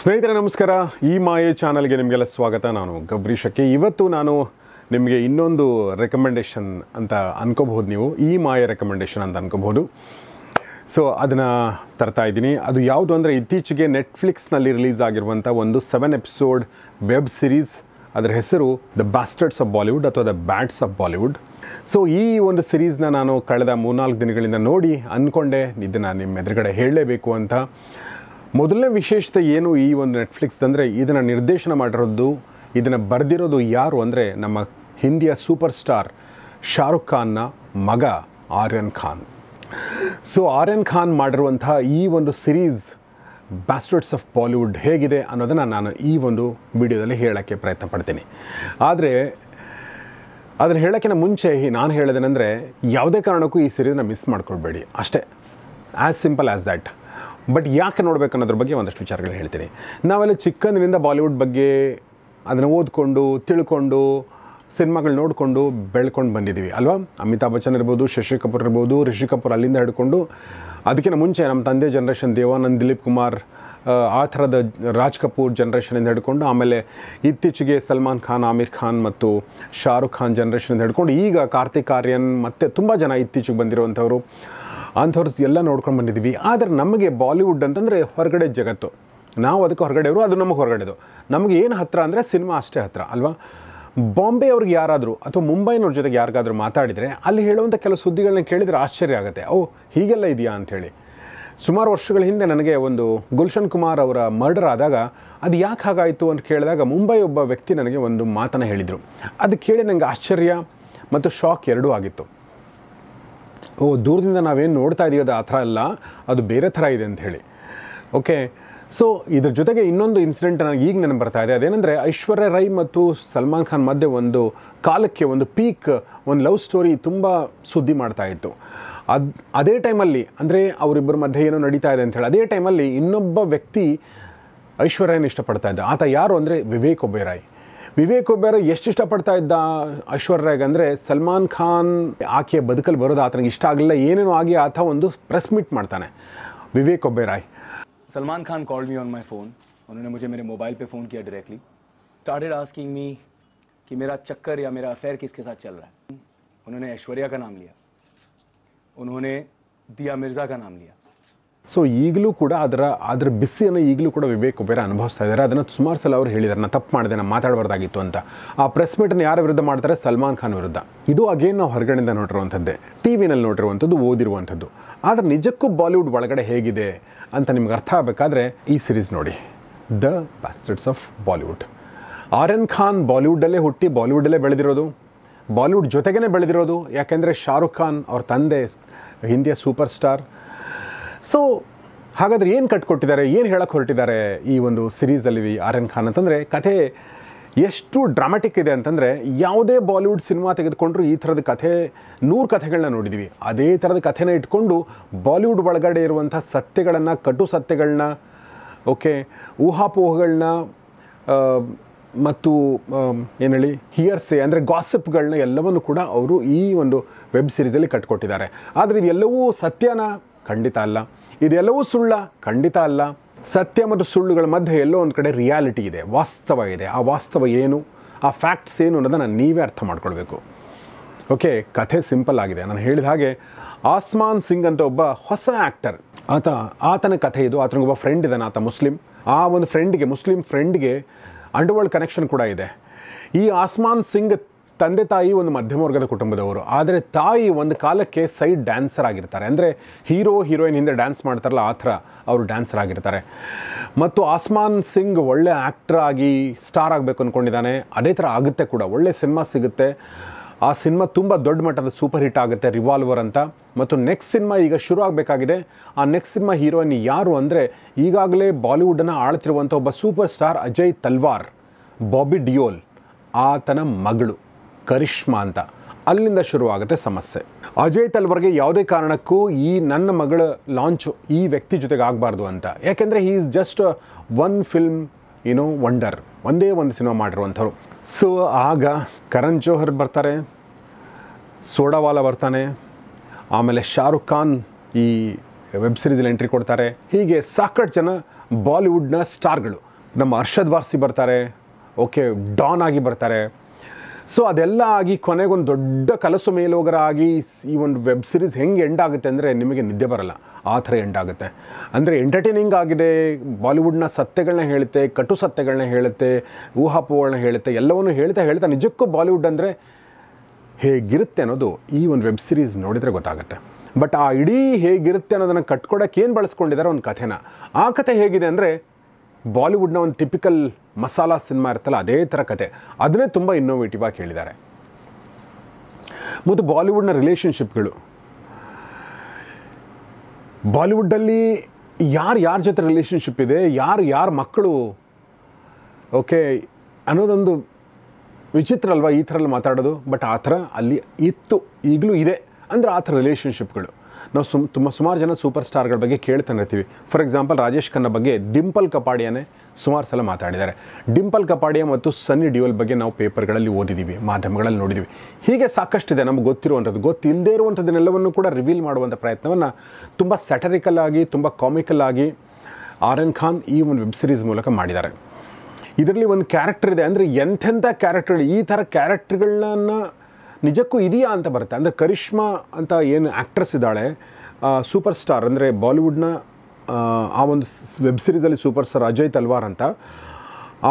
ಸ್ನೇಹಿತರೆ ನಮಸ್ಕಾರ. ಈ ಮಾಯೆ ಚಾನಲ್ಗೆ ನಿಮಗೆಲ್ಲ ಸ್ವಾಗತ. ನಾನು ಗಬ್ರೀಶಕ್ಕೆ. ಇವತ್ತು ನಾನು ನಿಮಗೆ ಇನ್ನೊಂದು ರೆಕಮೆಂಡೇಷನ್ ಅಂತ ಅನ್ಕೋಬಹುದು. ನೀವು ಈ ಮಾಯೆ ರೆಕಮೆಂಡೇಷನ್ ಅಂತ ಅನ್ಕೋಬಹುದು. ಸೊ ಅದನ್ನು ತರ್ತಾ ಇದ್ದೀನಿ. ಅದು ಯಾವುದು ಅಂದರೆ ಇತ್ತೀಚೆಗೆ ನೆಟ್ಫ್ಲಿಕ್ಸ್ನಲ್ಲಿ ರಿಲೀಸ್ ಆಗಿರುವಂಥ ಒಂದು 7 ಎಪಿಸೋಡ್ ವೆಬ್ ಸಿರೀಸ್. ಅದರ ಹೆಸರು ದ ಬಾಸ್ಟರ್ಡ್ಸ್ ಆಫ್ ಬಾಲಿವುಡ್ ಅಥವಾ the bats of Bollywood. So ಈ ಒಂದು ಸಿರೀಸ್ನ ನಾನು ಕಳೆದ 3-4 ದಿನಗಳಿಂದ ನೋಡಿ ಅಂದ್ಕೊಂಡೆ ಇದನ್ನು ನಿಮ್ಮ ಎದುರುಗಡೆ ಹೇಳಲೇಬೇಕು ಅಂತ. ಮೊದಲನೇ ವಿಶೇಷತೆ ಏನು ಈ ಒಂದು ನೆಟ್ಫ್ಲಿಕ್ಸ್ ಅಂದರೆ, ಇದನ್ನು ನಿರ್ದೇಶನ ಮಾಡಿರೋದು, ಇದನ್ನು ಬರೆದಿರೋದು ಯಾರು ಅಂದರೆ ನಮ್ಮ ಹಿಂದಿಯ ಸೂಪರ್ ಸ್ಟಾರ್ ಶಾರುಖ್ ಖಾನ್ನ ಮಗ ಆರ್ಯನ್ ಖಾನ್. ಸೊ ಆರ್ಯನ್ ಖಾನ್ ಮಾಡಿರುವಂಥ ಈ ಒಂದು ಸಿರೀಸ್ ಬಾಸ್ಟರ್ಡ್ಸ್ ಆಫ್ ಬಾಲಿವುಡ್ ಹೇಗಿದೆ ಅನ್ನೋದನ್ನು ನಾನು ಈ ಒಂದು ವಿಡಿಯೋದಲ್ಲಿ ಹೇಳೋಕ್ಕೆ ಪ್ರಯತ್ನ ಪಡ್ತೀನಿ. ಆದರೆ ಅದನ್ನು ಹೇಳೋಕ್ಕಿಂತ ಮುಂಚೆ ನಾನು ಹೇಳೋದೇನೆಂದರೆ, ಯಾವುದೇ ಕಾರಣಕ್ಕೂ ಈ ಸಿರೀಸ್ನ ಮಿಸ್ ಮಾಡ್ಕೊಳ್ಬೇಡಿ, ಅಷ್ಟೇ. As simple as that. But ಯಾಕೆ ನೋಡಬೇಕು ಅನ್ನೋದ್ರ ಬಗ್ಗೆ ಒಂದಷ್ಟು ವಿಚಾರಗಳು ಹೇಳ್ತೀನಿ. ನಾವೆಲ್ಲ ಚಿಕ್ಕಂದಿನಿಂದ ಬಾಲಿವುಡ್ ಬಗ್ಗೆ ಅದನ್ನು ಓದ್ಕೊಂಡು ತಿಳ್ಕೊಂಡು ಸಿನಿಮಾಗಳು ನೋಡಿಕೊಂಡು ಬೆಳ್ಕೊಂಡು ಬಂದಿದ್ದೀವಿ ಅಲ್ವಾ. ಅಮಿತಾಬ್ ಬಚ್ಚನ್ ಇರ್ಬೋದು, ಶಶಿ ಕಪೂರ್ ಇರ್ಬೋದು, ರಿಷಿ ಕಪೂರ್ ಅಲ್ಲಿಂದ ಹಿಡ್ಕೊಂಡು ಅದಕ್ಕಿಂತ ಮುಂಚೆ ನಮ್ಮ ತಂದೆ ಜನ್ರೇಷನ್ ದೇವಾನಂದ್, ದಿಲೀಪ್ ಕುಮಾರ್, ಆ ಥರದ ರಾಜ್ ಕಪೂರ್ ಜನ್ರೇಷನಿಂದ ಹಿಡ್ಕೊಂಡು ಆಮೇಲೆ ಇತ್ತೀಚೆಗೆ ಸಲ್ಮಾನ್ ಖಾನ್, ಆಮಿರ್ ಖಾನ್ ಮತ್ತು ಶಾರುಖ್ ಖಾನ್ ಜನ್ರೇಷನಿಂದ ಹಿಡ್ಕೊಂಡು ಈಗ ಕಾರ್ತಿಕ್ ಆರ್ಯನ್ ಮತ್ತು ತುಂಬ ಜನ ಇತ್ತೀಚೆಗೆ ಬಂದಿರುವಂಥವ್ರು, ಅಂಥವ್ರು ಎಲ್ಲ ನೋಡ್ಕೊಂಡು ಬಂದಿದ್ದೀವಿ. ಆದರೆ ನಮಗೆ ಬಾಲಿವುಡ್ ಅಂತಂದರೆ ಹೊರಗಡೆ ಜಗತ್ತು. ನಾವು ಅದಕ್ಕೆ ಹೊರಗಡೆಯವರು, ಅದು ನಮಗೆ ಹೊರಗಡೆದು. ನಮಗೆ ಏನು ಹತ್ತಿರ ಅಂದರೆ ಸಿನಿಮಾ ಅಷ್ಟೇ ಹತ್ತಿರ ಅಲ್ವಾ. ಬಾಂಬೆ ಅವ್ರಿಗೆ ಯಾರಾದರೂ ಅಥವಾ ಮುಂಬೈನವ್ರ ಜೊತೆಗೆ ಯಾರಿಗಾದರೂ ಮಾತಾಡಿದರೆ ಅಲ್ಲಿ ಹೇಳುವಂಥ ಕೆಲವು ಸುದ್ದಿಗಳನ್ನ ಕೇಳಿದರೆ ಆಶ್ಚರ್ಯ ಆಗುತ್ತೆ. ಹೀಗೆಲ್ಲ ಇದೆಯಾ ಅಂಥೇಳಿ. ಸುಮಾರು ವರ್ಷಗಳ ಹಿಂದೆ ನನಗೆ ಒಂದು ಗುಲ್ಶನ್ ಕುಮಾರ್ ಅವರ ಮರ್ಡರ್ ಆದಾಗ ಅದು ಯಾಕೆ ಹಾಗಾಯಿತು ಅಂತ ಕೇಳಿದಾಗ ಮುಂಬೈ ಒಬ್ಬ ವ್ಯಕ್ತಿ ನನಗೆ ಒಂದು ಮಾತನ್ನು ಹೇಳಿದರು. ಅದು ಕೇಳಿ ನನಗೆ ಆಶ್ಚರ್ಯ ಮತ್ತು ಶಾಕ್ ಎರಡೂ ಆಗಿತ್ತು. ದೂರದಿಂದ ನಾವೇನು ನೋಡ್ತಾ ಇದ್ದೀವಿ ಅದು ಆ ಥರ ಅಲ್ಲ, ಅದು ಬೇರೆ ಥರ ಇದೆ ಅಂತ ಹೇಳಿ. ಓಕೆ, ಸೊ ಇದ್ರ ಜೊತೆಗೆ ಇನ್ನೊಂದು ಇನ್ಸಿಡೆಂಟ್ ನನಗೆ ಈಗ ನೆನಪು ಬರ್ತಾ ಇದೆ. ಅದೇನೆಂದರೆ, ಐಶ್ವರ್ಯ ರೈ ಮತ್ತು ಸಲ್ಮಾನ್ ಖಾನ್ ಮಧ್ಯೆ ಒಂದು ಕಾಲಕ್ಕೆ ಒಂದು ಪೀಕ್ ಒಂದು ಲವ್ ಸ್ಟೋರಿ ತುಂಬ ಸುದ್ದಿ ಮಾಡ್ತಾ ಇತ್ತು. ಅದೇ ಟೈಮಲ್ಲಿ ಅಂದರೆ ಅವರಿಬ್ಬರ ಮಧ್ಯೆ ಏನೋ ನಡೀತಾ ಇದೆ ಅಂಥೇಳಿ, ಅದೇ ಟೈಮಲ್ಲಿ ಇನ್ನೊಬ್ಬ ವ್ಯಕ್ತಿ ಐಶ್ವರ್ಯನ ಇಷ್ಟಪಡ್ತಾ ಇದ್ದ. ಆತ ಯಾರು ಅಂದರೆ ವಿವೇಕ್ ಒಬೇರಾಯ್. ವಿವೇಕ್ ಒಬೇರಾಯ್ ಎಷ್ಟು ಇಷ್ಟಪಡ್ತಾ ಇದ್ದ ಐಶ್ವರ್ಯಗೆ ಅಂದರೆ, ಸಲ್ಮಾನ್ ಖಾನ್ ಆಕೆಯ ಬದುಕಲ್ಲಿ ಬರೋದು ಆತನಿಗೆ ಇಷ್ಟ ಆಗಲಿಲ್ಲ, ಏನೇನೋ ಆಗಿ ಆತ ಒಂದು ಪ್ರೆಸ್ ಮೀಟ್ ಮಾಡ್ತಾನೆ Vivek Oberoi. Salman Khan called me on my phone. उन्होंने मुझे मेरे मोबाइल पे फ़ोन किया डायरेक्टली. स्टार्टेड आस्किंग मी कि मेरा चक्कर या मेरा अफेयर किसके साथ चल रहा है. उन्होंने ऐश्वर्या का नाम लिया, उन्होंने दिया मिर्ज़ा का नाम लिया. ಸೊ ಈಗಲೂ ಕೂಡ ಅದರ ಬಿಸಿಯನ್ನು ಈಗಲೂ ಕೂಡ ವಿವೇಕ್ ಒಬೇರಾಯ್ ಅನುಭವಿಸ್ತಾ ಇದ್ದಾರೆ. ಅದನ್ನು ಸುಮಾರು ಸಲ ಅವರು ಹೇಳಿದ್ದಾರೆ, ನಾನು ತಪ್ಪು ಮಾಡಿದೆ, ನಾನು ಮಾತಾಡಬಾರ್ದಾಗಿತ್ತು ಅಂತ. ಆ ಪ್ರೆಸ್ ಮೀಟನ್ನು ಯಾರ ವಿರುದ್ಧ ಮಾಡ್ತಾರೆ? ಸಲ್ಮಾನ್ ಖಾನ್ ವಿರುದ್ಧ. ಇದು ಅಗೇನ್ ನಾವು ಹೊರಗಡೆಯಿಂದ ನೋಡಿರುವಂಥದ್ದೇ, ಟಿ ವಿನಲ್ಲಿ ನೋಡಿರುವಂಥದ್ದು, ಓದಿರುವಂಥದ್ದು. ಆದರೆ ನಿಜಕ್ಕೂ ಬಾಲಿವುಡ್ ಒಳಗಡೆ ಹೇಗಿದೆ ಅಂತ ನಿಮ್ಗೆ ಅರ್ಥ ಆಗಬೇಕಾದ್ರೆ ಈ ಸಿರೀಸ್ ನೋಡಿ, the bastards of Bollywood. Aryan Khan ಬಾಲಿವುಡ್ಡಲ್ಲೇ ಹುಟ್ಟಿ ಬಾಲಿವುಡ್ಡಲ್ಲೇ ಬೆಳೆದಿರೋದು, ಬಾಲಿವುಡ್ ಜೊತೆಗೇ ಬೆಳೆದಿರೋದು. ಯಾಕೆಂದರೆ ಶಾರುಖ್ ಖಾನ್ ಅವ್ರ ತಂದೆ ಹಿಂದಿಯ ಸೂಪರ್ ಸ್ಟಾರ್. ಸೊ ಹಾಗಾದರೆ ಏನು ಕಟ್ಕೊಟ್ಟಿದ್ದಾರೆ, ಏನು ಹೇಳಕ್ಕೆ ಹೊರಟಿದ್ದಾರೆ ಈ ಒಂದು ಸಿರೀಸಲ್ಲಿ ಆರ್ಯನ್ ಖಾನ್ ಅಂತಂದರೆ, ಕಥೆ ಎಷ್ಟು ಡ್ರಾಮ್ಯಾಟಿಕ್ ಇದೆ ಅಂತಂದರೆ, ಯಾವುದೇ ಬಾಲಿವುಡ್ ಸಿನಿಮಾ ತೆಗೆದುಕೊಂಡ್ರು ಈ ಥರದ ಕಥೆ 100 ಕಥೆಗಳನ್ನ ನೋಡಿದ್ದೀವಿ. ಅದೇ ಥರದ ಕಥೆನ ಇಟ್ಕೊಂಡು ಬಾಲಿವುಡ್ ಒಳಗಡೆ ಇರುವಂಥ ಸತ್ಯಗಳನ್ನು, ಕಟು ಸತ್ಯಗಳನ್ನ, ಓಕೆ, ಊಹಾಪೋಹಗಳನ್ನ ಮತ್ತು ಏನು ಹೇಳಿ ಹಿಯರ್ಸೆ ಅಂದರೆ ಗಾಸಿಪ್ಗಳನ್ನ ಎಲ್ಲವನ್ನು ಕೂಡ ಅವರು ಈ ಒಂದು ವೆಬ್ ಸಿರೀಸಲ್ಲಿ ಕಟ್ಕೊಟ್ಟಿದ್ದಾರೆ. ಆದರೆ ಇದೆಲ್ಲವೂ ಸತ್ಯನ? ಖಂಡಿತ ಅಲ್ಲ. ಇದೆಲ್ಲವೂ ಸುಳ್ಳ? ಖಂಡಿತ ಅಲ್ಲ. ಸತ್ಯ ಮತ್ತು ಸುಳ್ಳುಗಳ ಮಧ್ಯೆ ಎಲ್ಲೋ ಒಂದು ಕಡೆ ರಿಯಾಲಿಟಿ ಇದೆ, ವಾಸ್ತವ ಇದೆ. ಆ ವಾಸ್ತವ ಏನು, ಆ ಫ್ಯಾಕ್ಟ್ಸ್ ಏನು ಅನ್ನೋದನ್ನು ನೀವೇ ಅರ್ಥ ಮಾಡ್ಕೊಳ್ಬೇಕು. ಓಕೆ, ಕಥೆ ಸಿಂಪಲ್ ಆಗಿದೆ. ನಾನು ಹೇಳಿದ ಹಾಗೆ ಆಸ್ಮಾನ್ ಸಿಂಗ್ ಅಂತ ಒಬ್ಬ ಹೊಸ ಆ್ಯಕ್ಟರ್, ಆತನ ಕಥೆ ಇದು. ಆತನಿಗೊಬ್ಬ ಫ್ರೆಂಡ್ ಇದ್ದಾನೆ, ಆತ ಮುಸ್ಲಿಂ. ಆ ಒಂದು ಮುಸ್ಲಿಂ ಫ್ರೆಂಡ್ಗೆ ಅಂಡರ್ವರ್ಲ್ಡ್ ಕನೆಕ್ಷನ್ ಕೂಡ ಇದೆ. ಈ ಆಸ್ಮಾನ್ ಸಿಂಗ್ ತಂದೆ ತಾಯಿ ಒಂದು ಮಧ್ಯಮ ವರ್ಗದ ಕುಟುಂಬದವರು. ಆದರೆ ತಾಯಿ ಒಂದು ಕಾಲಕ್ಕೆ ಸೈಡ್ ಡ್ಯಾನ್ಸರ್ ಆಗಿರ್ತಾರೆ. ಅಂದರೆ ಹೀರೋಯಿನ್ ಹಿಂದೆ ಡ್ಯಾನ್ಸ್ ಮಾಡ್ತಾರಲ್ಲ ಆ ಥರ ಅವರು ಡ್ಯಾನ್ಸರ್ ಆಗಿರ್ತಾರೆ. ಮತ್ತು ಆಸ್ಮಾನ್ ಸಿಂಗ್ ಒಳ್ಳೆ ಆ್ಯಕ್ಟರ್ ಆಗಿ ಸ್ಟಾರ್ ಆಗಬೇಕು ಅಂದ್ಕೊಂಡಿದ್ದಾನೆ. ಅದೇ ಥರ ಆಗುತ್ತೆ ಕೂಡ. ಒಳ್ಳೆ ಸಿನಿಮಾ ಸಿಗುತ್ತೆ. ಆ ಸಿನಿಮಾ ತುಂಬ ದೊಡ್ಡ ಮಟ್ಟದ ಸೂಪರ್ ಹಿಟ್ ಆಗುತ್ತೆ, ರಿವಾಲ್ವರ್ ಅಂತ. ಮತ್ತು ನೆಕ್ಸ್ಟ್ ಸಿನಿಮಾ ಈಗ ಶುರು ಆಗಬೇಕಾಗಿದೆ. ಆ ನೆಕ್ಸ್ಟ್ ಸಿನಿಮಾ ಹೀರೋಯಿನ್ ಯಾರು ಅಂದರೆ, ಈಗಾಗಲೇ ಬಾಲಿವುಡನ್ನು ಆಳ್ತಿರುವಂಥ ಒಬ್ಬ ಸೂಪರ್ ಸ್ಟಾರ್ ಅಜಯ್ ತಲ್ವಾರ್, ಬಾಬಿ ಡಿಯೋಲ್ ಆತನ ಮಗಳು ಕರಿಷ್ಮಾ ಅಂತ. ಅಲ್ಲಿಂದ ಶುರುವಾಗುತ್ತೆ ಸಮಸ್ಯೆ. ಅಜಯ್ ತಲ್ವಾರ್ಗೆ ಯಾವುದೇ ಕಾರಣಕ್ಕೂ ಈ ನನ್ನ ಮಗಳ ಲಾಂಚ್ ಈ ವ್ಯಕ್ತಿ ಜೊತೆಗೆ ಆಗಬಾರ್ದು ಅಂತ. ಯಾಕೆಂದರೆ he is just one film wonder, ಒಂದೇ ಒಂದು ಸಿನಿಮಾ ಮಾಡಿರುವಂಥವ್ರು. ಸೊ ಆಗ ಕರಣ್ ಜೋಹರ್ ಬರ್ತಾರೆ, ಸೋಡಾವಾಲ ಬರ್ತಾನೆ, ಆಮೇಲೆ ಶಾರುಖ್ ಖಾನ್ ಈ ವೆಬ್ ಸಿರೀಸಲ್ಲಿ ಎಂಟ್ರಿ ಕೊಡ್ತಾರೆ. ಹೀಗೆ ಸಾಕಷ್ಟು ಜನ ಬಾಲಿವುಡ್ನ ಸ್ಟಾರ್ಗಳು ನಮ್ಮ ಅರ್ಷದ್ ವಾರ್ಸಿ ಬರ್ತಾರೆ, ಓಕೆ, ಡಾನ್ ಆಗಿ ಬರ್ತಾರೆ. ಸೊ ಅದೆಲ್ಲ ಆಗಿ ಕೊನೆಗೊಂದು ದೊಡ್ಡ ಕಲಸು ಮೇಲೋಗರ ಆಗಿ ಈ ಒಂದು ವೆಬ್ ಸೀರೀಸ್ ಹೆಂಗೆ ಎಂಡ್ ಆಗುತ್ತೆ ಅಂದರೆ ನಿಮಗೆ ನಿದ್ದೆ ಬರಲ್ಲ, ಆ ಥರ ಎಂಡ್ ಆಗುತ್ತೆ. ಅಂದರೆ ಎಂಟರ್ಟೈನಿಂಗ್ ಆಗಿದೆ, ಬಾಲಿವುಡ್ನ ಸತ್ಯಗಳನ್ನ ಹೇಳುತ್ತೆ, ಕಟು ಸತ್ಯಗಳನ್ನ ಹೇಳುತ್ತೆ, ಊಹಾಪೋಹಗಳನ್ನ ಹೇಳುತ್ತೆ, ಎಲ್ಲವನ್ನೂ ಹೇಳ್ತಾ ನಿಜಕ್ಕೂ ಬಾಲಿವುಡ್ ಅಂದರೆ ಹೇಗಿರುತ್ತೆ ಅನ್ನೋದು ಈ ಒಂದು ವೆಬ್ ಸೀರೀಸ್ ನೋಡಿದರೆ ಗೊತ್ತಾಗುತ್ತೆ. ಬಟ್ ಆ ಇಡೀ ಹೇಗಿರುತ್ತೆ ಅನ್ನೋದನ್ನು ಕಟ್ಕೊಡೋಕ್ಕೆ ಏನು ಬಳಸ್ಕೊಂಡಿದ್ದಾರೆ ಒಂದು ಕಥೆನ. ಆ ಕಥೆ ಹೇಗಿದೆ ಅಂದರೆ ಬಾಲಿವುಡ್ನ ಒಂದು ಟಿಪಿಕಲ್ ಮಸಾಲಾ ಸಿನಿಮಾ ಇರ್ತಲ್ಲ ಅದೇ ಥರ ಕತೆ, ಅದನ್ನೇ ತುಂಬ ಇನ್ನೋವೇಟಿವ್ ಆಗಿ ಹೇಳಿದ್ದಾರೆ. ಮತ್ತು ಬಾಲಿವುಡ್ನ ರಿಲೇಷನ್ಶಿಪ್ಗಳು, ಬಾಲಿವುಡ್ಡಲ್ಲಿ ಯಾರ ಜೊತೆ ರಿಲೇಷನ್ಶಿಪ್ ಇದೆ, ಯಾರ ಮಕ್ಕಳು, ಓಕೆ ಅನ್ನೋದೊಂದು ವಿಚಿತ್ರ ಅಲ್ವಾ ಈ ಥರ ಮಾತಾಡೋದು. ಬಟ್ ಆ ಥರ ಅಲ್ಲಿ ಇತ್ತು, ಈಗಲೂ ಇದೆ. ಅಂದರೆ ಆ ಥರ ರಿಲೇಷನ್ಶಿಪ್ಗಳು ನಾವು ಸುಮಾರು ಜನ ಸೂಪರ್ ಸ್ಟಾರ್ಗಳ ಬಗ್ಗೆ ಕೇಳ್ತಾನೆ ಇರ್ತೀವಿ. ಫಾರ್ ಎಕ್ಸಾಂಪಲ್ ರಾಜೇಶ್ ಖನ್ನಾ ಬಗ್ಗೆ ಡಿಂಪಲ್ ಕಪಾಡಿಯಾನೇ ಸುಮಾರು ಸಲ ಮಾತಾಡಿದ್ದಾರೆ. ಡಿಂಪಲ್ ಕಪಾಡಿಯಾ ಮತ್ತು ಸನ್ನಿ ಡಿಯೋಲ್ ಬಗ್ಗೆ ನಾವು ಪೇಪರ್ಗಳಲ್ಲಿ ಓದಿದ್ದೀವಿ, ಮಾಧ್ಯಮಗಳಲ್ಲಿ ನೋಡಿದ್ದೀವಿ. ಹೀಗೆ ಸಾಕಷ್ಟಿದೆ ನಮಗೆ ಗೊತ್ತಿರುವಂಥದ್ದು, ಗೊತ್ತಿಲ್ಲದೇ ಇರುವಂಥದ್ದನ್ನೆಲ್ಲವನ್ನು ಕೂಡ ರಿವೀಲ್ ಮಾಡುವಂಥ ಪ್ರಯತ್ನವನ್ನು ತುಂಬ ಸ್ಯಾಟರಿಕಲ್ ಆಗಿ, ತುಂಬ ಕಾಮಿಕಲ್ ಆಗಿ ಆರ್ಯನ್ ಖಾನ್ ಈ ಒಂದು ವೆಬ್ ಸೀರೀಸ್ ಮೂಲಕ ಮಾಡಿದ್ದಾರೆ. ಇದರಲ್ಲಿ ಒಂದು ಕ್ಯಾರೆಕ್ಟರ್ ಇದೆ, ಅಂದರೆ ಎಂಥೆಂಥ ಕ್ಯಾರೆಕ್ಟರ್ಗಳು, ಈ ಥರ ಕ್ಯಾರೆಕ್ಟರ್ಗಳನ್ನ ನಿಜಕ್ಕೂ ಇದೆಯಾ ಅಂತ ಬರುತ್ತೆ. ಅಂದರೆ ಕರಿಷ್ಮಾ ಅಂತ ಏನು ಆ್ಯಕ್ಟ್ರೆಸ್ ಇದ್ದಾಳೆ, ಸೂಪರ್ ಸ್ಟಾರ್, ಅಂದರೆ ಬಾಲಿವುಡ್ನ ಆ ಒಂದು ವೆಬ್ ಸೀರೀಸಲ್ಲಿ ಸೂಪರ್ ಸ್ಟಾರ್ ಅಜಯ್ ತಲ್ವಾರ್ ಅಂತ,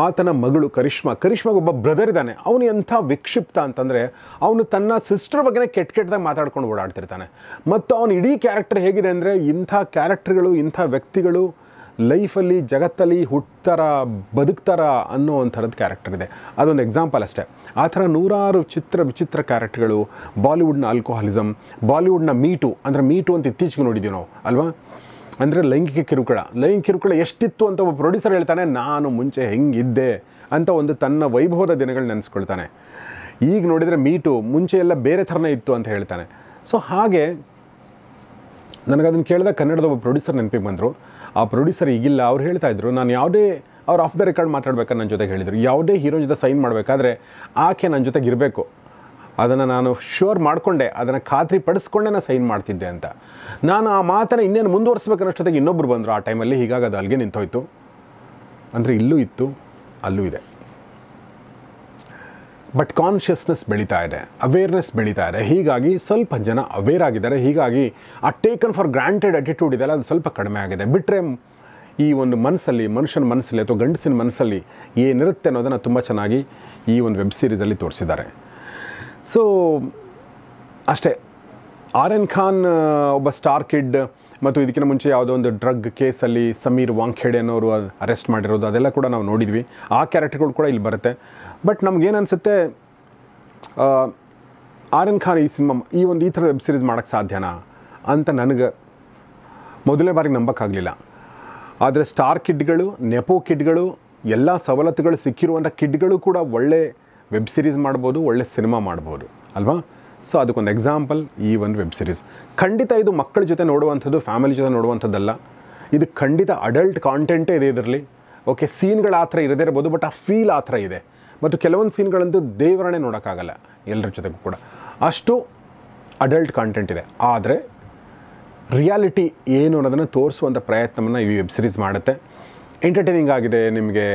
ಆತನ ಮಗಳು ಕರಿಷ್ಮಾಗೆ ಒಬ್ಬ ಬ್ರದರ್ ಇದ್ದಾನೆ. ಅವನು ಎಂಥ ವಿಕ್ಷಿಪ್ತ ಅಂತಂದರೆ ಅವನು ತನ್ನ ಸಿಸ್ಟರ್ ಬಗ್ಗೆನೇ ಕೆಟ್ಟದಾಗಿ ಮಾತಾಡ್ಕೊಂಡು ಓಡಾಡ್ತಿರ್ತಾನೆ. ಮತ್ತು ಅವನ ಇಡೀ ಕ್ಯಾರೆಕ್ಟರ್ ಹೇಗಿದೆ ಅಂದರೆ ಇಂಥ ಕ್ಯಾರೆಕ್ಟರ್ಗಳು, ಇಂಥ ವ್ಯಕ್ತಿಗಳು ಲೈಫಲ್ಲಿ ಜಗತ್ತಲ್ಲಿ ಹುಟ್ತಾರ ಬದುಕ್ತಾರ ಅನ್ನೋ ಒಂಥರದ್ದು ಕ್ಯಾರೆಕ್ಟರ್ ಇದೆ. ಅದೊಂದು ಎಕ್ಸಾಂಪಲ್ ಅಷ್ಟೇ. ಆ ಥರ ನೂರಾರು ವಿಚಿತ್ರ ಕ್ಯಾರೆಕ್ಟರ್ಗಳು. ಬಾಲಿವುಡ್ನ ಆಲ್ಕೋಹಾಲಿಸಮ್, ಬಾಲಿವುಡ್ನ ಮೀಟು, ಅಂದರೆ ಮೀಟು ಅಂತ ಇತ್ತೀಚೆಗೆ ನೋಡಿದ್ದೀವಿ ನಾವು ಅಲ್ವಾ. ಅಂದರೆ ಲೈಂಗಿಕ ಕಿರುಕುಳ ಎಷ್ಟಿತ್ತು ಅಂತ ಒಬ್ಬ ಪ್ರೊಡ್ಯೂಸರ್ ಹೇಳ್ತಾನೆ, ನಾನು ಮುಂಚೆ ಹೆಂಗಿದ್ದೆ ಅಂತ ಒಂದು ತನ್ನ ವೈಭವದ ದಿನಗಳು ನೆನೆಸ್ಕೊಳ್ತಾನೆ. ಈಗ ನೋಡಿದರೆ ಮೀಟು ಮುಂಚೆ ಎಲ್ಲ ಬೇರೆ ಥರನೇ ಇತ್ತು ಅಂತ ಹೇಳ್ತಾನೆ. ಸೊ ಹಾಗೆ ನನಗದನ್ನು ಕೇಳಿದಾಗ ಕನ್ನಡದ ಒಬ್ಬ ಪ್ರೊಡ್ಯೂಸರ್ ನೆನಪಿಗೆ ಬಂದರು. ಆ ಪ್ರೊಡ್ಯೂಸರ್ ಈಗಿಲ್ಲ. ಅವ್ರು ಹೇಳ್ತಾಯಿದ್ರು, ನಾನು ಅವ್ರು ಆಫ್ ದ ರೆಕಾರ್ಡ್ ಮಾತಾಡ್ಬೇಕಾದ್ರೆ ನನ್ನ ಜೊತೆಗೆ ಹೇಳಿದರು, ಯಾವುದೇ ಹೀರೋ ಜೊತೆ ಸೈನ್ ಮಾಡಬೇಕಾದ್ರೆ ಆಕೆ ನನ್ನ ಜೊತೆಗೆ ಇರಬೇಕು, ಅದನ್ನು ನಾನು ಶ್ಯೂರ್ ಮಾಡಿಕೊಂಡೆ, ಅದನ್ನು ಖಾತ್ರಿ ಪಡಿಸ್ಕೊಂಡೆ ನಾನು ಸೈನ್ ಮಾಡ್ತಿದ್ದೆ ಅಂತ. ನಾನು ಆ ಮಾತನ್ನು ಇನ್ನೇನು ಮುಂದುವರಿಸ್ಬೇಕನ್ನೋಷ್ಟೊತ್ತಿಗೆ ಇನ್ನೊಬ್ಬರು ಬಂದರು ಆ ಟೈಮಲ್ಲಿ. ಹೀಗಾಗಿ ಅದು ಅಲ್ಲಿಗೆ ನಿಂತೋಯ್ತು. ಅಂದರೆ ಇಲ್ಲೂ ಇತ್ತು, ಅಲ್ಲೂ ಇದೆ. ಬಟ್ ಕಾನ್ಷಿಯಸ್ನೆಸ್ ಬೆಳೀತಾ ಇದೆ, ಅವೇರ್ನೆಸ್ ಬೆಳೀತಾ ಇದೆ. ಹೀಗಾಗಿ ಸ್ವಲ್ಪ ಜನ ಅವೇರ್ ಆಗಿದ್ದಾರೆ. ಹೀಗಾಗಿ ಆ ಟೇಕನ್ ಫಾರ್ ಗ್ರಾಂಟೆಡ್ ಅಟಿಟ್ಯೂಡ್ ಇದೆಲ್ಲ ಅದು ಸ್ವಲ್ಪ ಕಡಿಮೆ ಆಗಿದೆ. ಬಿಟ್ಟರೆ ಈ ಒಂದು ಮನಸ್ಸಲ್ಲಿ, ಮನುಷ್ಯನ ಮನಸ್ಸಲ್ಲಿ ಅಥವಾ ಗಂಡಸಿನ ಮನಸ್ಸಲ್ಲಿ ಏನಿರುತ್ತೆ ಅನ್ನೋದನ್ನು ತುಂಬ ಚೆನ್ನಾಗಿ ಈ ಒಂದು ವೆಬ್ ಸೀರೀಸಲ್ಲಿ ತೋರಿಸಿದ್ದಾರೆ. ಸೊ ಅಷ್ಟೇ. ಆರ್ಯನ್ ಖಾನ್ ಒಬ್ಬ ಸ್ಟಾರ್ ಕಿಡ್, ಮತ್ತು ಇದಕ್ಕಿಂತ ಮುಂಚೆ ಯಾವುದೋ ಒಂದು ಡ್ರಗ್ ಕೇಸಲ್ಲಿ ಸಮೀರ್ ವಾಂಖೇಡೆ ಅನ್ನೋರು ಅರೆಸ್ಟ್ ಮಾಡಿರೋದು ಅದೆಲ್ಲ ಕೂಡ ನಾವು ನೋಡಿದ್ವಿ. ಆ ಕ್ಯಾರೆಕ್ಟರ್ಗಳು ಕೂಡ ಇಲ್ಲಿ ಬರುತ್ತೆ. ಬಟ್ ನಮಗೇನು ಅನಿಸುತ್ತೆ, ಆರ್ಯನ್ ಖಾನ್ ಈ ಥರ ವೆಬ್ ಸೀರೀಸ್ ಮಾಡೋಕ್ಕೆ ಸಾಧ್ಯನಾ ಅಂತ ನನಗೆ ಮೊದಲನೇ ಬಾರಿಗೆ ನಂಬೋಕ್ಕಾಗಲಿಲ್ಲ. ಆದರೆ ಸ್ಟಾರ್ ಕಿಡ್ಗಳು, ನೆಪೋ ಕಿಡ್ಗಳು, ಎಲ್ಲ ಸವಲತ್ತುಗಳು ಸಿಕ್ಕಿರುವಂಥ ಕಿಡ್ಗಳು ಕೂಡ ಒಳ್ಳೆ ವೆಬ್ ಸೀರೀಸ್ ಮಾಡ್ಬೋದು, ಒಳ್ಳೆ ಸಿನಿಮಾ ಮಾಡ್ಬೋದು ಅಲ್ವಾ. ಸೊ ಅದಕ್ಕೊಂದು ಎಕ್ಸಾಂಪಲ್ ಈ ಒಂದು ವೆಬ್ ಸೀರೀಸ್. ಖಂಡಿತ ಇದು ಮಕ್ಕಳ ಜೊತೆ ನೋಡುವಂಥದ್ದು, ಫ್ಯಾಮಿಲಿ ಜೊತೆ ನೋಡುವಂಥದ್ದಲ್ಲ. ಇದು ಖಂಡಿತ ಅಡಲ್ಟ್ ಕಾಂಟೆಂಟೇ ಇದೆ ಇದರಲ್ಲಿ. ಓಕೆ, ಸೀನ್ಗಳು ಆ ಥರ ಇರದೇ ಇರ್ಬೋದು, ಬಟ್ ಆ ಫೀಲ್ ಆ ಥರ ಇದೆ. ಮತ್ತು ಕೆಲವೊಂದು ಸೀನ್ಗಳಂತೂ ದೇವರನ್ನೇ ನೋಡೋಕ್ಕಾಗಲ್ಲ ಎಲ್ಲರ ಜೊತೆಗೂ ಕೂಡ, ಅಷ್ಟು ಅಡಲ್ಟ್ ಕಾಂಟೆಂಟ್ ಇದೆ. ಆದರೆ ರಿಯಾಲಿಟಿ ಏನು ಅನ್ನೋದನ್ನು ತೋರಿಸುವಂಥ ಪ್ರಯತ್ನವನ್ನು ಈ ವೆಬ್ ಸೀರೀಸ್ ಮಾಡುತ್ತೆ. ಎಂಟರ್ಟೈನಿಂಗ್ ಆಗಿದೆ, ನಿಮಗೆ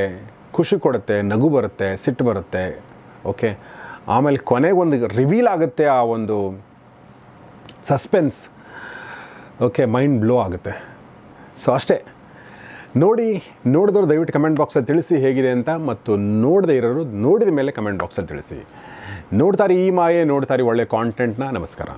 ಖುಷಿ ಕೊಡುತ್ತೆ, ನಗು ಬರುತ್ತೆ, ಸಿಟ್ಟು ಬರುತ್ತೆ. ಓಕೆ, ಆಮೇಲೆ ಕೊನೆಗೊಂದು ರಿವೀಲ್ ಆಗುತ್ತೆ, ಆ ಒಂದು ಸಸ್ಪೆನ್ಸ್. ಓಕೆ, ಮೈಂಡ್ ಬ್ಲೋ ಆಗುತ್ತೆ. ಸೊ ಅಷ್ಟೇ. ನೋಡಿದವರು ದಯವಿಟ್ಟು ಕಮೆಂಟ್ ಬಾಕ್ಸಲ್ಲಿ ತಿಳಿಸಿ ಹೇಗಿದೆ ಅಂತ, ಮತ್ತು ನೋಡದೇ ಇರೋರು ನೋಡಿದ ಮೇಲೆ ಕಮೆಂಟ್ ಬಾಕ್ಸಲ್ಲಿ ತಿಳಿಸಿ. ನೋಡ್ತಾರೆ ಈ ಮಾಯೆ, ನೋಡ್ತಾರೆ ಒಳ್ಳೆ ಕಾಂಟೆಂಟ್ನ. ನಮಸ್ಕಾರ.